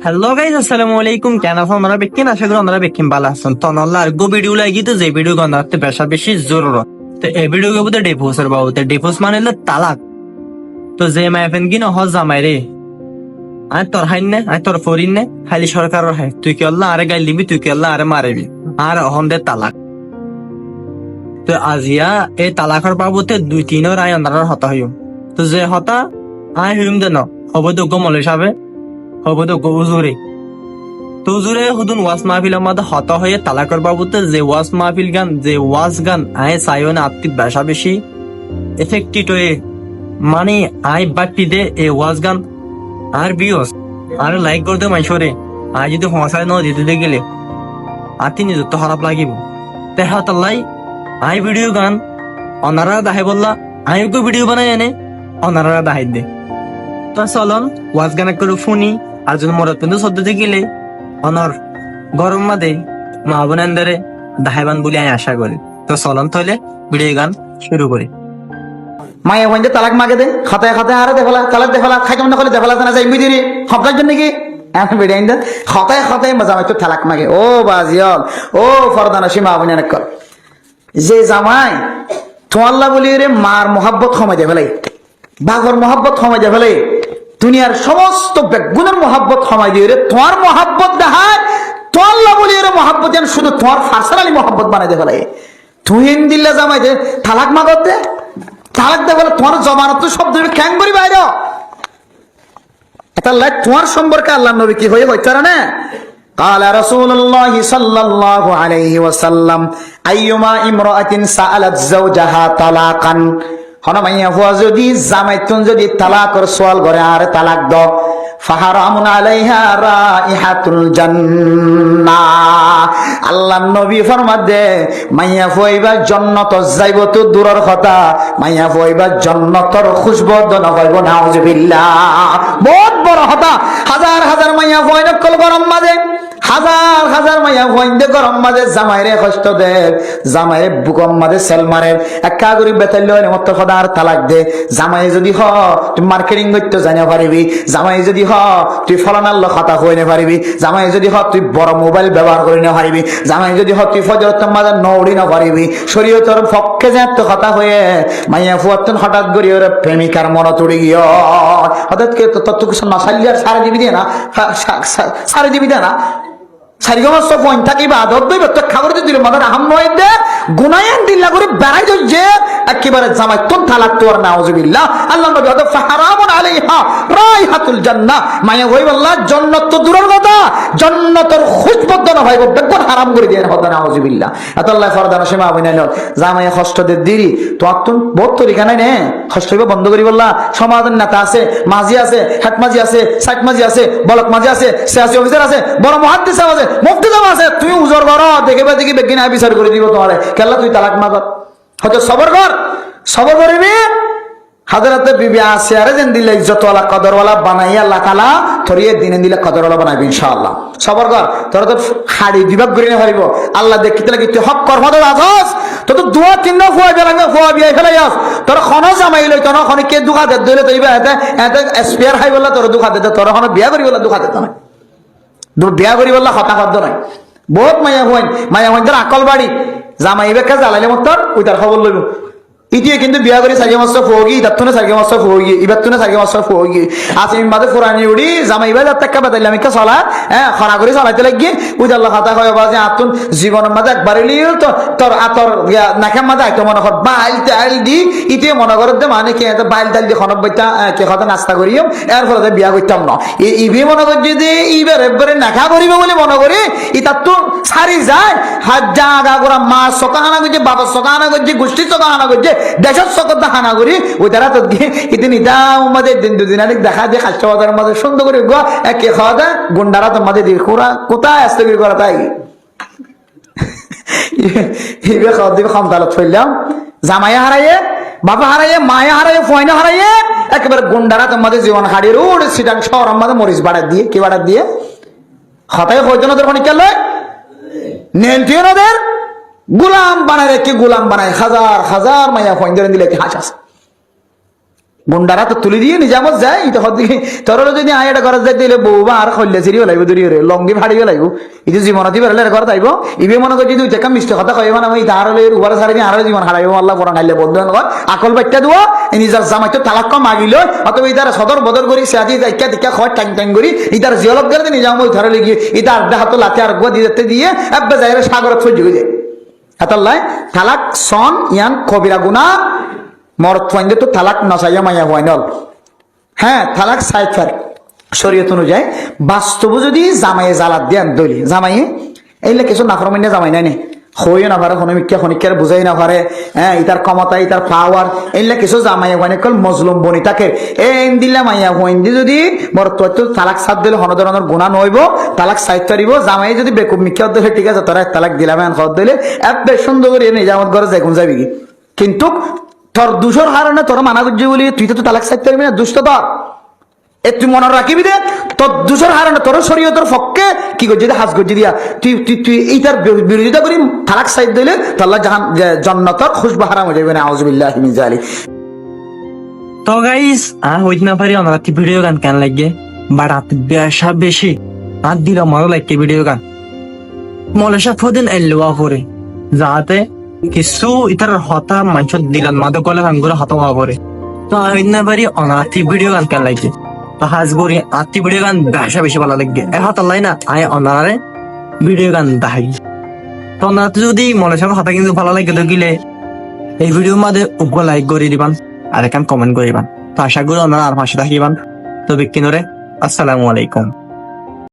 Hello guys, আসসালামু আলাইকুম। কেন আছেন আপনারা? বেকিন আশা করি আপনারা বেকিন ভালো আছেন। তো নল্লা আর গো ভিডিও লাগি তো যে ভিডিও গন্ধাতে বেশা বেশি জরুরত। তো এই ভিডিও কে বুতে ডিভোর্সের বাবুতে ডিভোর্স মানে হলো তালাক। তো যে মাইফেন কি ন হজ জামাই রে আয় তোর হাইন নে আয় তোর ফরিন নে খালি সরকারের হাই তুই কি আল্লাহ আরে গাইল দিবি, তুই কি আল্লাহ আরে মারিবি আর অহন দে তালাক। তো আজিয়া এই তালাকের বাবুতে 2-3 আয় অন্ধার হতা হইম। তো যে হতা আয় হইম দে ন হব তো গো মলে সাবে হব তো গো উজুরে তুজুরে হুদুন ওয়াজ মাহফিলের মধ্যে হত হয়ে তালাকের বাবুতে যে ওয়াজ মাহফিল গান যে ওয়াজ গান আয় চাইও না আত্মিক বেশা বেশি এফেক্টিড হয়ে মানে আয় বাট্টি দে এই ওয়াজ গান আর বিয়স আর লাইক করতে মাইশরে আয় যদি হসায় ন দিতে গেলে আর তিনি যত খারাপ লাগিব তেহাতাল্লাই আই ভিডিও গান অনারা দাহে বললা আয়কে ভিডিও বানাই এনে অনারা দাহাই দে। তো চলন ওয়াজ গান করে শুনি আর যদি মরত কিন্তু সদ্যতে গেলে অনর গরম মাদে মা বোনেন্দারে দাহাইবান বলে আমি আশা করি। তো চলন তাহলে ভিডিও গান শুরু করি। মায়া বন্ধে তালাক মাগে দে খাতায় খাতায় আরে দেখলা তালাক দেখলা খাই কেমন দেখলে দেখলা না যাই বুঝিরি হপ্তার জন্য কি এখন বেড়ে আইন খাতায় খাতায় মজা মাইতো তালাক মাগে ও বাজিয়ল ও ফরদানা সীমা আপনি অনেক কর যে জামাই তোয়াল্লা বলি রে মার মোহাব্বত সময় দে ফেলাই বাঘর মোহাব্বত সময় দে ফেলাই দুনিয়ার সমস্ত বেগুনের মোহাব্বত সময় দিয়ে রে তোমার মোহাব্বত দেখায় তোয়াল্লা বলি রে মোহাব্বত যেন শুধু তোমার ফার্সালি মোহাব্বত বানাই দে ফেলাই তুই দিল্লা জামাই দে তালাক মাগত দে তালাক দে বলে তোমার জমানত শব্দ ক্যাং করি বাইরে এটা লাইক তোমার সম্পর্কে আল্লাহ নবী কি হয়ে হইতে না قال رسول الله صلى الله عليه وسلم ايما امراه سالت زوجها طلاقا হন মাইয়া হুয়া যদি জামাইতুন যদি তালাকর সওয়াল করে আর তালাক দাও ফাহারামুন আলাইহা রাইহাতুল জান্নাহ আল্লাহ নবী ফরমাত দে মাইয়া ফুয়াইবা জান্নাত যাইব তো দূরের কথা মাইয়া ফুয়াইবা জান্নাতর খুশবু দন হইব নাউজুবিল্লাহ বহুত বড় কথা হাজার হাজার মাইয়া ফুয়াই নকল গরম মাঝে হাজার হাজার মাইয়া ফুয়াইন্দে গরম মাঝে জামাইরে কষ্ট দে জামাইরে বুকম মাঝে সেল মারে একা করি বেতাইল মত খদার তালাক দে জামাই যদি হ তুই মার্কেটিং করতে জানা পারিবি জামাই যদি হ তুই ফলানার কথা হয়ে না পারিবি জামাই যদি হ তুই বড় মোবাইল ব্যবহার করে না পারিবি জামাই যদি হ তুই ফজরতের মাঝে নৌড়ি না পারিবি শরীয়তের পক্ষে যে এত কথা হয়ে মাইয়া ফুয়াতন হঠাৎ করি ওর প্রেমিকার মন তুড়ি গিয়ে হঠাৎ করে তত কিছু না সারিয়ে আর সারা দিবি দে না সারা দিবি দে না সারিগমাস পয়েন্ট থাকিবা আদত দইবে তো খাবার দিলে মনে আহাম নয় দে গুনায়ান দিল্লা করে বেড়াই যে একেবারে জামাই তোর তালাক তোর নাউজুবিল্লাহ আল্লাহ নবী হযরত ফাহারামুন আলাইহা রাইহাতুল জান্নাহ মায়া হই আল্লাহ জান্নাত তো দূরের কথা জান্নাতের খুশবু না ভাই বেগুন হারাম করে দেন হযরত নাউজুবিল্লাহ আল্লাহ ফরদানা সীমা বইনাইল জামাই কষ্ট দে দিরি তো আতুন বহুত তরিকা নাই নে কষ্ট হইবে বন্ধ করি বললা সমাজের নেতা আছে মাঝি আছে হেড মাঝি আছে সাইক মাঝি আছে বলক মাঝি আছে সিয়াসি অফিসার আছে বড় মুহাদ্দিস আছে মুফতি জামা আছে তুই উজর করো দেখিবা দেখি বেগিনা বিচার করে দিব তোমারে কেল্লা তুই তালাক মাগত হয়তো সবর করিবি হাজারাতে বিবি আছে আরে যেন দিলে ইজ্জতওয়ালা কদরওয়ালা বানাইয়া আল্লাহ তাআলা থরিয়ে দিনে দিলে কদরওয়ালা বানাইবি ইনশাআল্লাহ সবর কর তোর তো হাড়ি বিভাগ করে না পারিব আল্লাহ দেখিতে লাগি তুই হক কর্ম তো আছস তো তো দুয়া তিন ফুয়া বেলাঙ্গা ফুয়া বিয়া ফেলাই আস তোর খন জামাই লই তোর খন কে দুখা দে দইলে তইবা এতে এতে স্পেয়ার হাই বলা তোর দুখা দে তোর খন বিয়া করি বলা দুখা দে না বিয়া করি বললা হতাহত নাই বহুত মায়া হইন তোর আকল বাড়ি জামাই বেকা জ্বালাইলে মত ওই তার খবর লইব ইতিয়ে কিন্তু বিয়া করে 4 মাস ফোগি তাতনে 4 মাস ফোগি ইবাতনে 4 মাস ফোগি আসি মাদে ফুরানি উড়ি জামাই বা তাক্কা বাদাইলাম কা চলা হ্যাঁ খরা করে চালাইতে লাগি ওই আল্লাহ কথা কয় বাজে আতুন জীবনের মাঝে একবার লিও তো তোর আতর নাকাম মাঝে আইতো মনে কর বাইল তাইল দি ইতিয়ে মনে কর দে মানে কি এত বাইল তাইল দি খনব বইতা কে কথা নাস্তা করিও এর ফলে বিয়া করতাম না ইবি মনে কর যদি ইবার একবারে নাকা করিব বলে মনে করি ইতা তো সারি যায় হাত জাগা গোরা মা সকাহানা গজে বাবা সকাহানা গজে গোষ্ঠী সকাহানা গজে দেশের সকত হানা করি ওই তারা তো ইতি নিতা আমাদের দিন দুদিন আগে দেখা দিয়ে খাস্টাবাদের মাঝে সুন্দর করে গো কে খাওয়া দেয় গুন্ডারা তো মাঝে দিয়ে কোরা কোথায় আসতে করা তাই ইবে খাওয়া দিবে খামতালত ফেললাম জামাইয়া হারাইয়ে বাবা হারাইয়ে মায়া হারাইয়ে ফয়না হারাইয়ে একেবারে গুন্ডারা তো মাঝে জীবন হারিয়ে রোড সিটাং শহর আমাদের মরিচ বাড়া দিয়ে কি বাড়া দিয়ে হতায় হইতো না তোর খনি কেন নেলটিও নদের গুলাম বানায় রেখে গুলাম বানায় হাজার হাজার মাইয়া ফোন দিলে কি হাস আছে গুন্ডারা তো তুলি দিয়ে নিজামত যায় এটা হদিকে তোর যদি আয় এটা করা যায় দিলে বউ বা আর খল্লে চিরিও লাগবে দূরিও রে লঙ্গি ভাড়িও লাগবে এটা জীবনতি বেরলে ঘর তাইব ইবে মনে করছি তুই একটা মিষ্টি কথা কইব না এই তার হলে উপরে সারি আর জীবন হারাইব আল্লাহ কোরআন আইলে বন্ধু আকল বাচ্চা দুয়া নিজের জামাই তো তালাক কম মাগিল অথবা ইতার সদর বদর করি সাজি ইকা দিকা খয় টাং টাং করি ইতার জিয়লব করে নিজাম ওই ধরে গিয়ে ইতার আড্ডা হাত লাতে আর গুয়া দিতে দিয়ে একবার যাইরে সাগরত সহ্য হয়ে যায় হাতাল্লাই তালাক সন ইয়ান কবিরা গুনাহ মরদ ফাইন্দে তো তালাক নসাইয়া মাইয়া হয়নল হ্যাঁ তালাক সাইফার শরীয়ত অনুযায়ী বাস্তব যদি জামাইয়ে জালাত দেন দলি জামাইয়ে এইলে কিছু নাফরমাইনে জামাই নাই হইও না পারে হনমিকা হনিকার বুঝাই না পারে হ্যাঁ ইতার ক্ষমতা ইতার পাওয়ার এইলে কিছু জামাইয়া হয়নি কল মজলুম বনি থাকে এই দিলে মাইয়া হইন্দি যদি মরদ তো তালাক সাত দিলে হন ধরনের গুণা নইব তালাক সাইফ পারিব জামাই যদি বেকুব মিকা দিলে ঠিক আছে তোরা তালাক দিলাম এখন দিলে এত সুন্দর করে নিজামত ঘরে যাই কোন যাবি কিন্তু তোর দুশোর হারানে তোর মানা করছে বলি তুই তো তালাক চাইতে পারবি না দুষ্ট তোর তুই মনে রাখিবি দে তোর দুশোর হারানে তোর শরীয়তের পক্ষে কি করছি হাজ করছি দিয়া তুই তুই তুই এইটার বিরোধিতা করি তালাক সাইড দিলে তাল্লা জাহান জন্নতর খুশবা হারাম হয়ে যাবে না আউযুবিল্লাহি মিন যালিক তো গাইস হইতে না পারি অনারাতি ভিডিও গান কেন লাগে বাট আত বেশা বেশি আর দিল মারো লাগে ভিডিও গান মলেশা ফদিন এলওয়া করে যাতে কিছু ইতার হতা মানুষ দিলান মাদক গলে গান করে হতা হওয়া পরে তো হইতে না পারি অনারাতি ভিডিও গান কেন লাগে তো হাজ করি আত্মি ভিডিও গান বেশা বেশি ভালো লাগে এ হাত আল্লাহ না আয় অনারে ভিডিও গান দেখাই তো অনারাতি যদি মলেশা হতা কিন্তু ভালো লাগে তো গিলে এই ভিডিওর মধ্যে উপর লাইক করে দিবান আর এখান কমেন্ট করে দিবান তো আশা করি ওনারা আর পাশে থাকিবান তো বিক্কিনরে আসসালামু আলাইকুম।